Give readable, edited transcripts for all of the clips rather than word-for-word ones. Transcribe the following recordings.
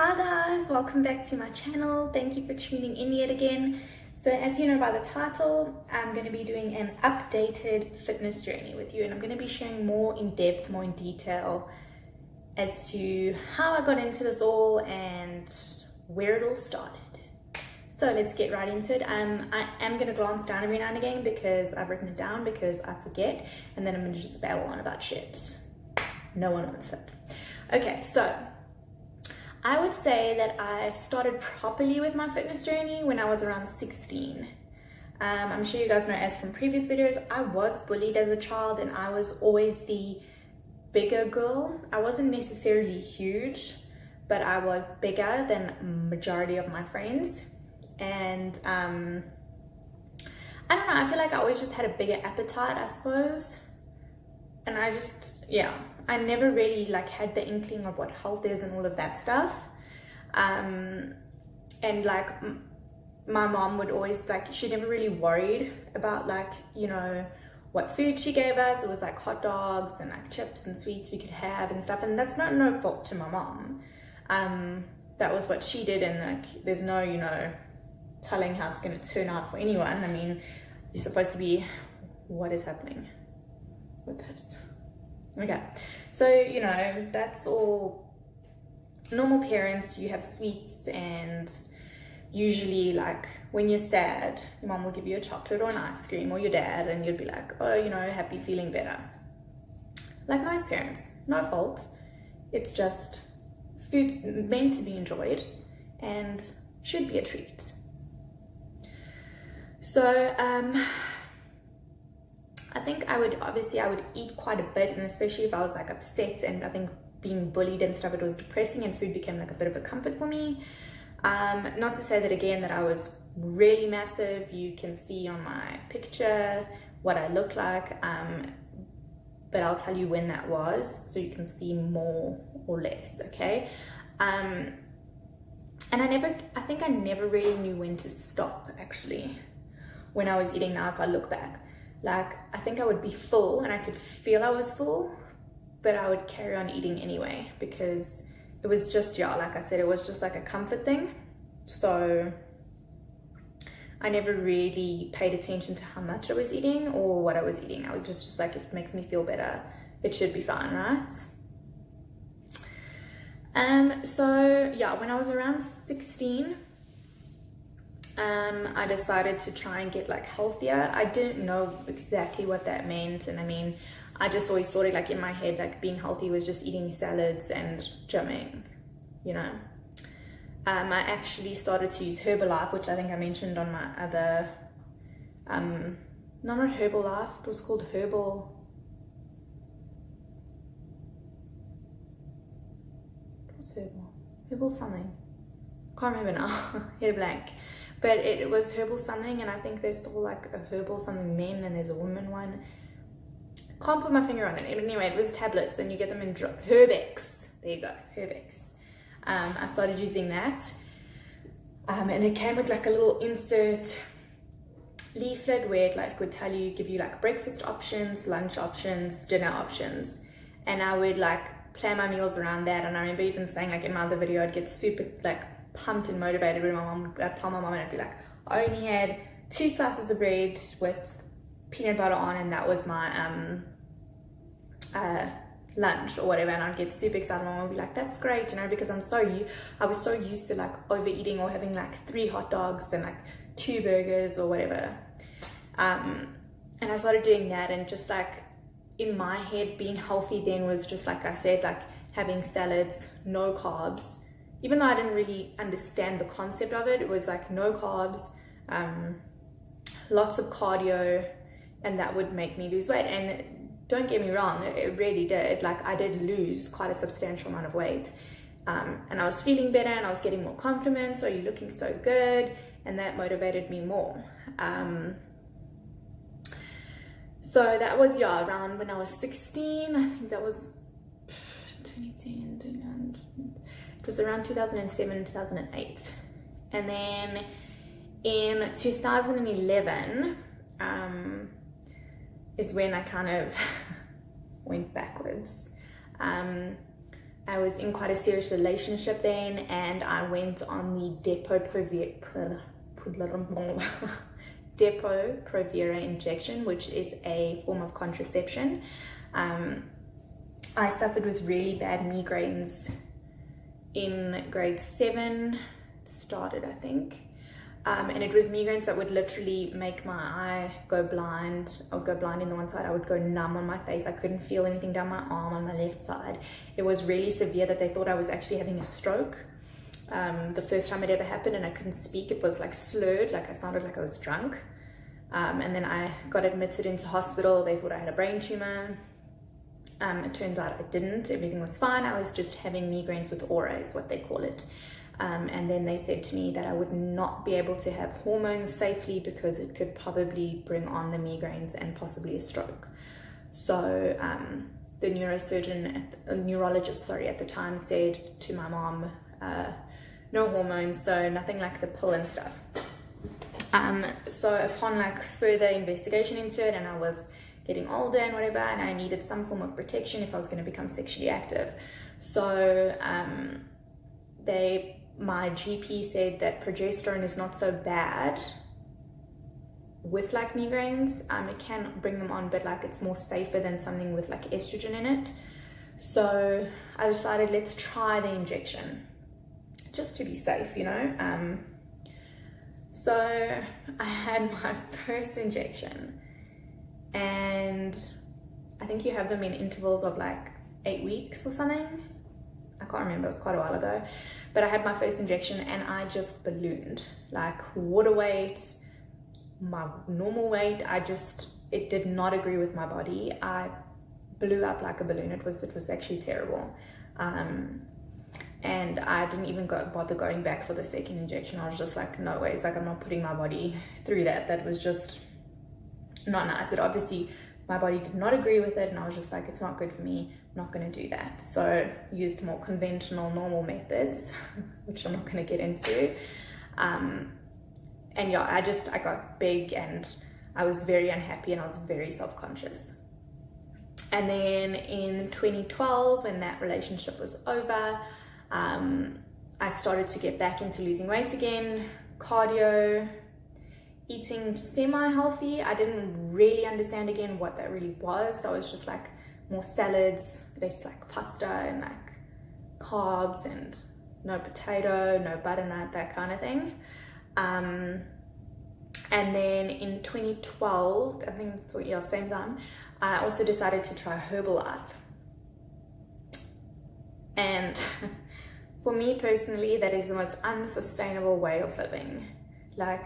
Hi guys, welcome back to my channel. Thank you for tuning in yet again. So as you know by the title, I'm going to be doing an updated fitness journey with you, and I'm going to be sharing more in depth, more in detail as to how I got into this all and where it all started. So let's get right into it. I am going to glance down every now and again because I've written it down because I forget, and then I'm going to just babble on about shit. No one wants that. Okay, so I would say that I started properly with my fitness journey when I was around 16. I'm sure you guys know, as from previous videos, I was bullied as a child and I was always the bigger girl. I wasn't necessarily huge, but I was bigger than majority of my friends. And I don't know, I feel like I always just had a bigger appetite, I suppose. And I never really had the inkling of what health is and all of that stuff. And my mom would always she never really worried about what food she gave us. It was hot dogs and chips and sweets we could have and stuff. And that's no fault to my mom. That was what she did, and there's no, telling how it's going to turn out for anyone. I mean, you're supposed to be, what is happening with this? Okay, so that's all normal parents. You have sweets, and usually when you're sad, your mom will give you a chocolate or an ice cream, or your dad, and you'd be like, oh, happy, feeling better. Like most parents, no fault. It's just food's meant to be enjoyed and should be a treat. So I think I would eat quite a bit, and especially if I was upset, and I think being bullied and stuff, it was depressing, and food became a bit of a comfort for me. Not to say that again that I was really massive. You can see on my picture what I look like, but I'll tell you when that was so you can see more or less, okay? And I think I never really knew when to stop, actually, when I was eating. Now if I look back, I think I would be full and I could feel I was full, but I would carry on eating anyway because it was just, like I said, it was just a comfort thing. So I never really paid attention to how much I was eating or what I was eating. I would just if it makes me feel better, it should be fine, right? So yeah, when I was around 16, I decided to try and get healthier. I didn't know exactly what that meant, and I mean, I just always thought it in my head being healthy was just eating salads and gymming, I actually started to use Herbalife, which I think I mentioned on my other not Herbalife, it was called Herbal something, can't remember now. Head blank. But it was Herbal something, and I think there's still a Herbal something men, and there's a woman one. Can't put my finger on it. Anyway, it was tablets, and you get them in Herbex. There you go, Herbex. I started using that, and it came with a little insert leaflet where it would tell you, give you breakfast options, lunch options, dinner options, and I would plan my meals around that. And I remember even saying in my other video, I'd get super pumped and motivated when I'd tell my mom, and I'd be I only had 2 slices of bread with peanut butter on, and that was my lunch or whatever, and I'd get super excited. My mom would be that's great, because I was so used to overeating or having 3 hot dogs and 2 burgers or whatever. And I started doing that, and just in my head, being healthy then was just I said, having salads, no carbs. Even though I didn't really understand the concept of it, it was no carbs, lots of cardio, and that would make me lose weight. And don't get me wrong, it really did. I did lose quite a substantial amount of weight, and I was feeling better, and I was getting more compliments, "Oh, you're looking so good," and that motivated me more. So that was around when I was 16. I think that was 2010, it was around 2007, 2008. And then in 2011 is when I kind of went backwards. I was in quite a serious relationship then, and I went on the Depo-Provera injection, which is a form of contraception. I suffered with really bad migraines in grade 7, it started, I think. And it was migraines that would literally make my eye go blind. I would go blind in the one side. I would go numb on my face. I couldn't feel anything down my arm on my left side. It was really severe that they thought I was actually having a stroke. The first time it ever happened, and I couldn't speak. It was like slurred, like I sounded like I was drunk. And then I got admitted into hospital. They thought I had a brain tumor. It turns out I didn't. Everything was fine. I was just having migraines with aura, is what they call it. And then they said to me that I would not be able to have hormones safely because it could probably bring on the migraines and possibly a stroke. So the neurologist at the time said to my mom, no hormones, so nothing like the pill and stuff. So upon like further investigation into it, and I was getting older and whatever, and I needed some form of protection if I was going to become sexually active. So my GP said that progesterone is not so bad with like migraines. It can bring them on, but like it's more safer than something with like estrogen in it. So I decided, let's try the injection just to be safe, you know. So I had my first injection, and I think you have them in intervals of like 8 weeks or something. I can't remember, it was quite a while ago. But I had my first injection and I just ballooned. Like water weight, my normal weight, it did not agree with my body. I blew up like a balloon. It was actually terrible. And I didn't even bother going back for the second injection. I was just like, no ways, like I'm not putting my body through that. That was just not nice. It obviously, my body did not agree with it, and I was just like, it's not good for me, I'm not going to do that. So used more conventional, normal methods, which I'm not going to get into. And yeah, I got big and I was very unhappy and I was very self-conscious. And then in 2012, when that relationship was over, I started to get back into losing weight again, cardio, eating semi-healthy. I didn't really understand again what that really was. So I was just like more salads, less like pasta and like carbs, and no potato, no butternut, that kind of thing. And then in 2012, I think, so yeah, same time, I also decided to try Herbalife. And for me personally, that is the most unsustainable way of living. Like,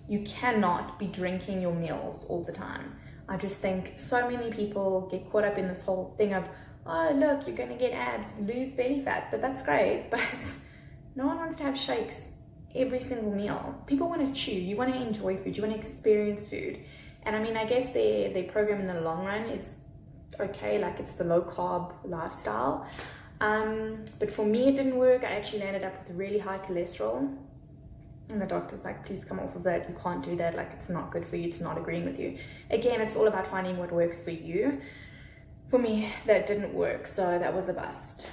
you cannot be drinking your meals all the time. I just think so many people get caught up in this whole thing of, oh look, you're gonna get abs, lose belly fat, but that's great, but no one wants to have shakes every single meal. People want to chew, you want to enjoy food, you want to experience food. And I mean, I guess their program in the long run is okay, like it's the low carb lifestyle. But for me, it didn't work. I actually ended up with really high cholesterol. And the doctor's like, please come off of that. You can't do that. Like, it's not good for you. It's not agreeing with you. Again, it's all about finding what works for you. For me, that didn't work. So that was a bust.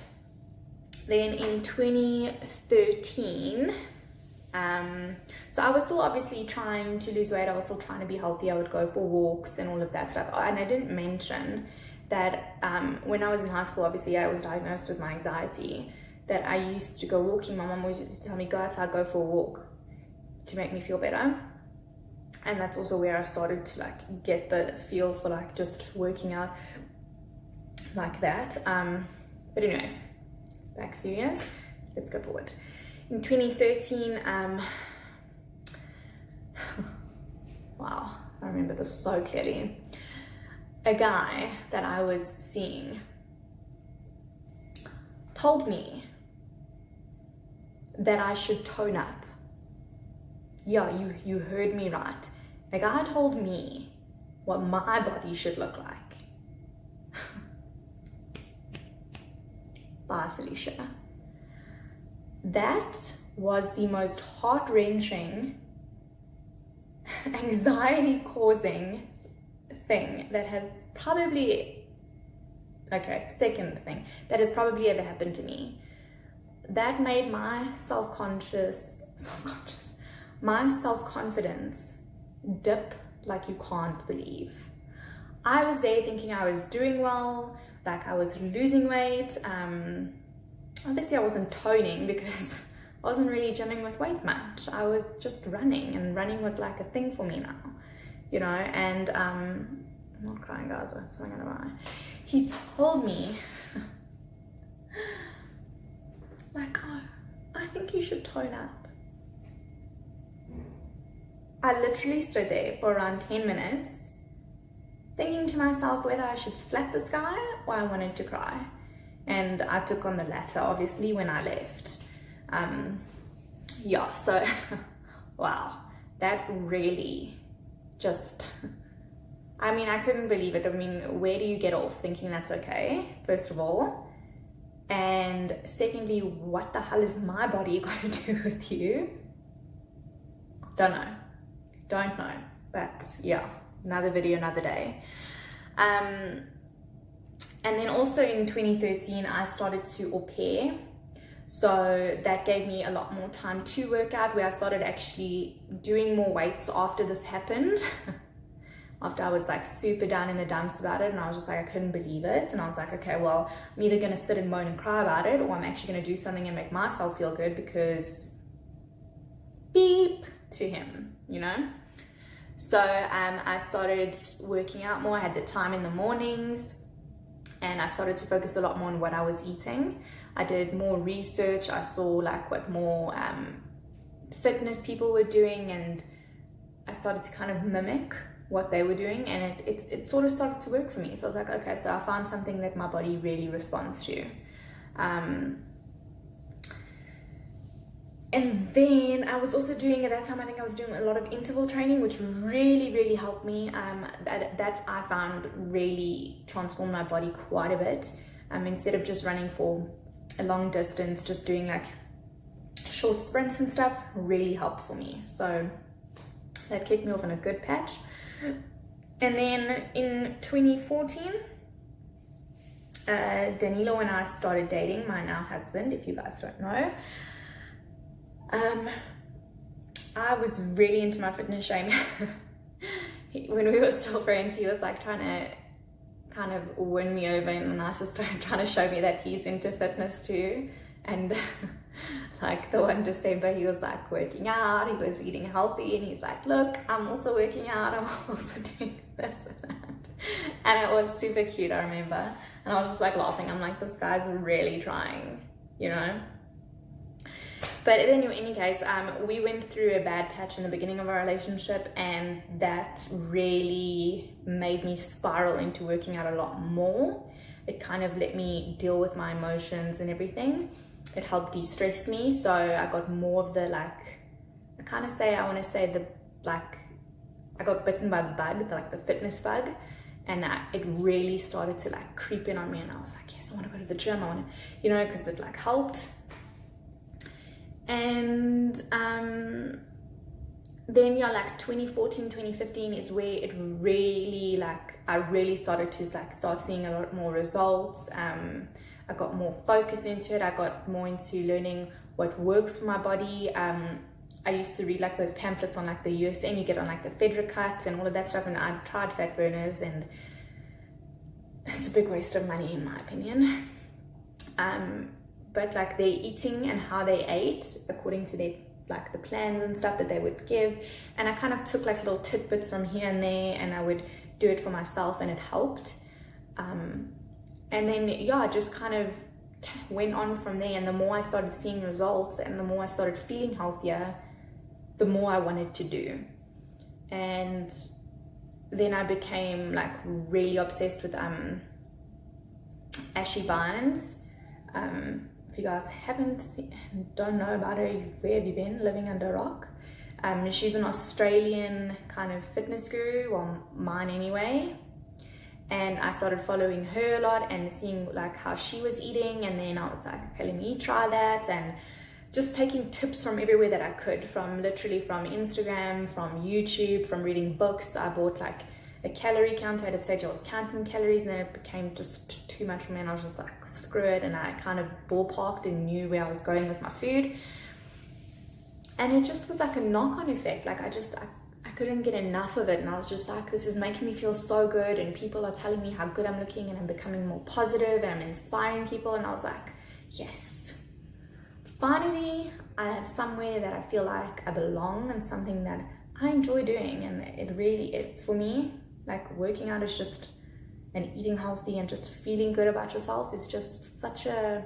Then in 2013, so I was still obviously trying to lose weight. I was still trying to be healthy. I would go for walks and all of that stuff. And I didn't mention that when I was in high school, obviously I was diagnosed with my anxiety, that I used to go walking. My mom always used to tell me, go outside, go for a walk, to make me feel better. And that's also where I started to like get the feel for like just working out like that. But anyways, back a few years, let's go forward. In 2013, wow, I remember this so clearly. A guy that I was seeing told me that I should tone up. Yeah, you heard me right. A guy told me what my body should look like. Bye, Felicia. That was the most heart-wrenching, anxiety-causing thing that has probably Okay, second thing that has probably ever happened to me. That made my my self-confidence dip like you can't believe. I was there thinking I was doing well, like I was losing weight. Obviously I wasn't toning because I wasn't really gymming with weight much. I was just running, and running was like a thing for me now, you know. And I'm not crying, guys, so I'm gonna lie. He told me like, oh, I think you should tone up. I literally stood there for around 10 minutes thinking to myself whether I should slap this guy or I wanted to cry. And I took on the latter, obviously, when I left. Yeah, so wow, that really just, I mean, I couldn't believe it. I mean, where do you get off thinking that's okay, first of all? And secondly, what the hell is my body got to do with you? Don't know, but yeah, another video, another day. And then also in 2013, I started to au pair. So that gave me a lot more time to work out, where I started actually doing more weights after this happened. After I was like super down in the dumps about it, and I was just like, I couldn't believe it. And I was like, okay, well, I'm either going to sit and moan and cry about it, or I'm actually going to do something and make myself feel good, because beep to him, you know? So I started working out more. I had the time in the mornings, and I started to focus a lot more on what I was eating. I did more research. I saw like what more fitness people were doing, and I started to kind of mimic what they were doing, and it sort of started to work for me. So I was like, okay, so I found something that my body really responds to. And then I was also doing, at that time, I think I was doing a lot of interval training, which really helped me. That I found really transformed my body quite a bit. Instead of just running for a long distance, just doing like short sprints and stuff really helped for me. So that kicked me off on a good patch. And then in 2014, Danilo and I started dating, my now husband, if you guys don't know. I was really into my fitness shame. When we were still friends, he was like trying to kind of win me over in the nicest way, trying to show me that he's into fitness too. And like the one December, he was like working out, he was eating healthy, and he's like, look, I'm also working out, I'm also doing this and that. And it was super cute, I remember. And I was just like laughing. I'm like, this guy's really trying, you know? But anyway, in any case, we went through a bad patch in the beginning of our relationship, and that really made me spiral into working out a lot more. It kind of let me deal with my emotions and everything. It helped de-stress me, so I got more of the like, I got bitten by the bug, the fitness bug, and it really started to like creep in on me, and I was like, yes, I want to go to the gym, I want to, you know, because it like helped. And then yeah, like 2014, 2015 is where it really like, I really started to like start seeing a lot more results. I got more focus into it. I got more into learning what works for my body. I used to read like those pamphlets on like the USN, you get on like the Fedra cut and all of that stuff, and I tried fat burners, and it's a big waste of money in my opinion. But like their eating and how they ate according to their like the plans and stuff that they would give, and I kind of took like little tidbits from here and there, and I would do it for myself, and it helped. And then yeah, I just kind of went on from there, and the more I started seeing results and the more I started feeling healthier, the more I wanted to do. And then I became like really obsessed with Ashley Bynes. If you guys don't know about her, where have you been? Living under a rock? She's an Australian kind of fitness guru, well, mine anyway. And I started following her a lot and seeing like how she was eating, and then I was like, okay, let me try that, and just taking tips from everywhere that I could, from literally from Instagram, from YouTube, from reading books. I bought like a calorie counter. At a stage I was counting calories, and then it became just too much for me, and I was just like, screw it, and I kind of ballparked and knew where I was going with my food. And it just was like a knock-on effect. Like I couldn't get enough of it, and I was just like, this is making me feel so good, and people are telling me how good I'm looking, and I'm becoming more positive, and I'm inspiring people. And I was like, yes, finally I have somewhere that I feel like I belong, and something that I enjoy doing. And it for me, like working out is just, and eating healthy and just feeling good about yourself is just such an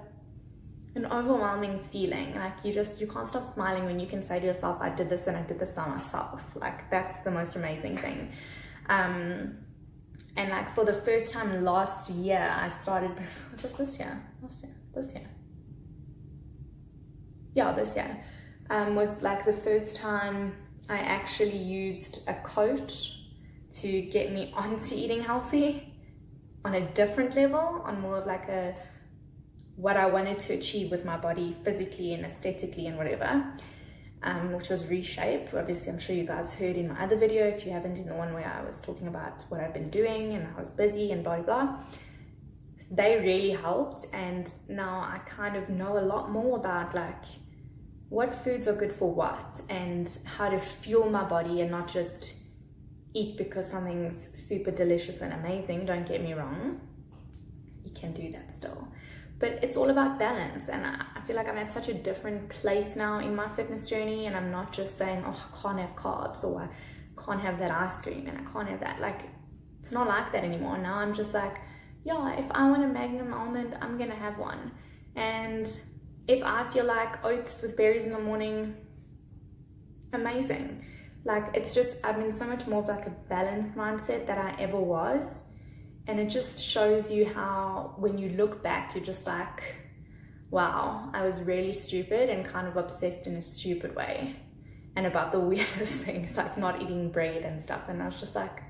overwhelming feeling. Like you can't stop smiling when you can say to yourself, I did this, and I did this by myself. Like that's the most amazing thing. And like for the first time last year, I started, just this year, this year was like the first time I actually used a coach to get me onto eating healthy on a different level, on more of like what I wanted to achieve with my body physically and aesthetically and whatever, which was Reshape. Obviously, I'm sure you guys heard in my other video, if you haven't, in the one where I was talking about what I've been doing and I was busy and blah, blah, blah. They really helped, and now I kind of know a lot more about like what foods are good for what, and how to fuel my body and not just eat because something's super delicious and amazing. Don't get me wrong, you can do that still. But it's all about balance, and I feel like I'm at such a different place now in my fitness journey, and I'm not just saying, oh, I can't have carbs, or I can't have that ice cream, and I can't have that. Like, it's not like that anymore. Now I'm just like, yeah, if I want a Magnum almond, I'm gonna have one. And if I feel like oats with berries in the morning, amazing. Like, it's just, I'm in so much more of like a balanced mindset than I ever was. And it just shows you how, when you look back, you're just like, wow, I was really stupid and kind of obsessed in a stupid way. And about the weirdest things, like not eating bread and stuff. And I was just like,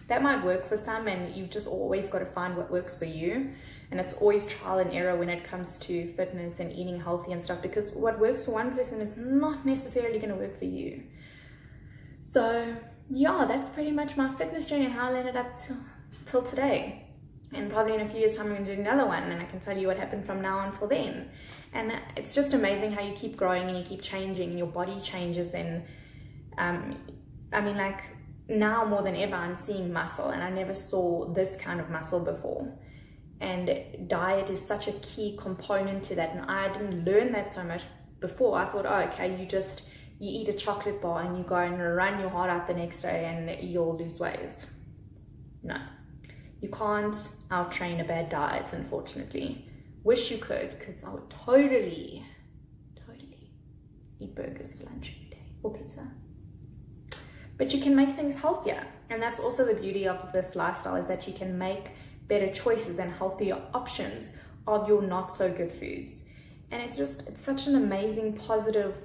that might work for some, and you've just always got to find what works for you. And it's always trial and error when it comes to fitness and eating healthy and stuff, because what works for one person is not necessarily going to work for you. So yeah, that's pretty much my fitness journey and how I landed up till today. And probably in a few years time I'm going to do another one, and I can tell you what happened from now until then. And it's just amazing how you keep growing and you keep changing, and your body changes. And I mean, like, now more than ever I'm seeing muscle, and I never saw this kind of muscle before. And diet is such a key component to that, and I didn't learn that so much before. I thought, oh, okay, you eat a chocolate bar and you go and run your heart out the next day and you'll lose weight. No, you can't out-train a bad diet, unfortunately. Wish you could, because I would totally eat burgers for lunch every day, or pizza. But you can make things healthier, and that's also the beauty of this lifestyle, is that you can make better choices and healthier options of your not so good foods. And it's such an amazing, positive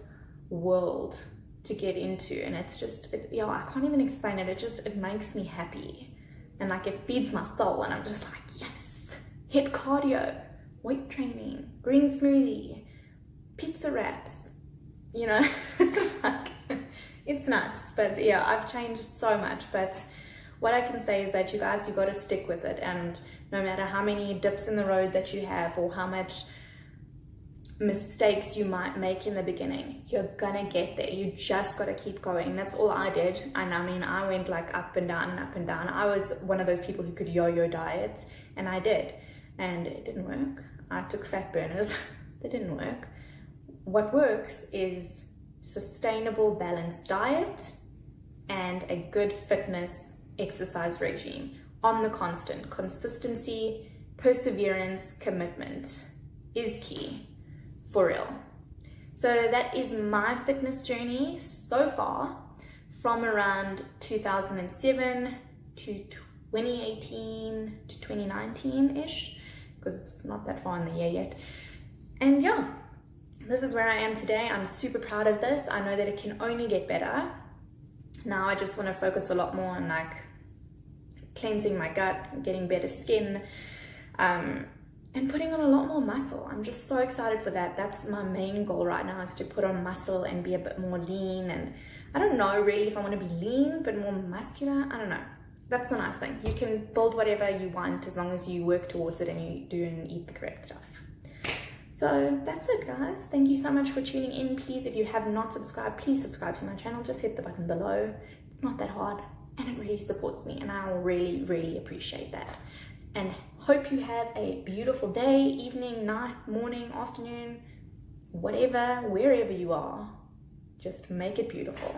world to get into. And I can't even explain it. It makes me happy, and like it feeds my soul. And I'm just like, yes, hit cardio, weight training, green smoothie, pizza wraps, you know, like, it's nuts. But yeah, I've changed so much. But what I can say is that you got to stick with it. And no matter how many dips in the road that you have, or how much mistakes you might make in the beginning, you're gonna get there. You just got to keep going. That's all I did. And I mean, I went like up and down and up and down. I was one of those people who could yo-yo diet, and I did. And it didn't work. I took fat burners. They didn't work. What works is sustainable, balanced diet and a good fitness exercise regime on the constant. Consistency, perseverance, commitment is key, for real. So that is my fitness journey so far, from around 2007 to 2018 to 2019-ish, because it's not that far in the year yet. And yeah, this is where I am today. I'm super proud of this. I know that it can only get better. Now I just want to focus a lot more on like cleansing my gut, getting better skin, and putting on a lot more muscle. I'm just so excited for that. That's my main goal right now, is to put on muscle and be a bit more lean. And I don't know really if I want to be lean but more muscular. I don't know. that's the nice thing. You can build whatever you want as long as you work towards it and you do and eat the correct stuff. So that's it, guys. Thank you so much for tuning in. Please, if you have not subscribed, please subscribe to my channel. Just hit the button below. It's not that hard and it really supports me, and I'll really, really appreciate that. And hope you have a beautiful day, evening, night, morning, afternoon, whatever, wherever you are. Just make it beautiful.